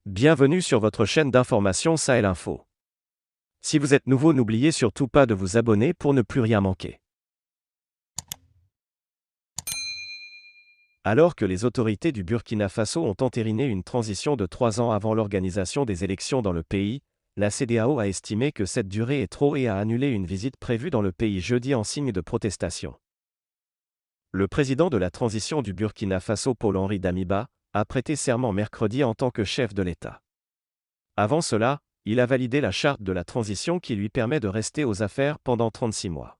Bienvenue sur votre chaîne d'information Sahel Info. Si vous êtes nouveau, n'oubliez surtout pas de vous abonner pour ne plus rien manquer. Alors que les autorités du Burkina Faso ont entériné une transition de 3 ans avant l'organisation des élections dans le pays, la CEDEAO a estimé que cette durée est trop et a annulé une visite prévue dans le pays jeudi en signe de protestation. Le président de la transition du Burkina Faso, Paul-Henri Damiba, a prêté serment mercredi en tant que chef de l'État. Avant cela, il a validé la charte de la transition qui lui permet de rester aux affaires pendant 36 mois.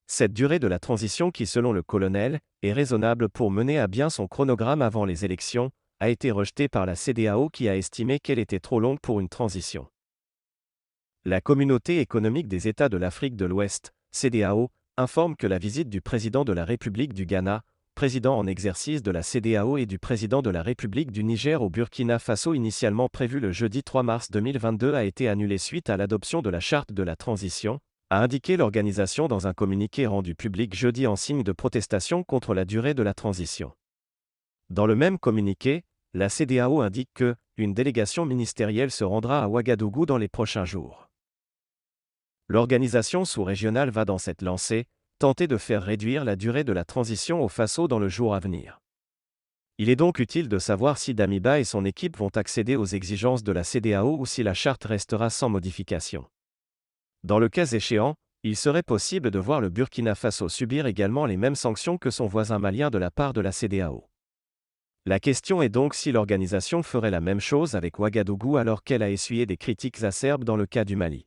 Cette durée de la transition qui, selon le colonel, est raisonnable pour mener à bien son chronogramme avant les élections, a été rejetée par la CEDEAO qui a estimé qu'elle était trop longue pour une transition. La Communauté économique des États de l'Afrique de l'Ouest, CEDEAO, informe que la visite du président de la République du Ghana, président en exercice de la CEDEAO et du président de la République du Niger au Burkina Faso initialement prévue le jeudi 3 mars 2022 a été annulée suite à l'adoption de la charte de la transition, a indiqué l'organisation dans un communiqué rendu public jeudi en signe de protestation contre la durée de la transition. Dans le même communiqué, la CEDEAO indique que une délégation ministérielle se rendra à Ouagadougou dans les prochains jours. L'organisation sous-régionale va dans cette lancée, tenter de faire réduire la durée de la transition au Faso dans le jour à venir. Il est donc utile de savoir si Damiba et son équipe vont accéder aux exigences de la CEDEAO ou si la charte restera sans modification. Dans le cas échéant, il serait possible de voir le Burkina Faso subir également les mêmes sanctions que son voisin malien de la part de la CEDEAO. La question est donc si l'organisation ferait la même chose avec Ouagadougou alors qu'elle a essuyé des critiques acerbes dans le cas du Mali.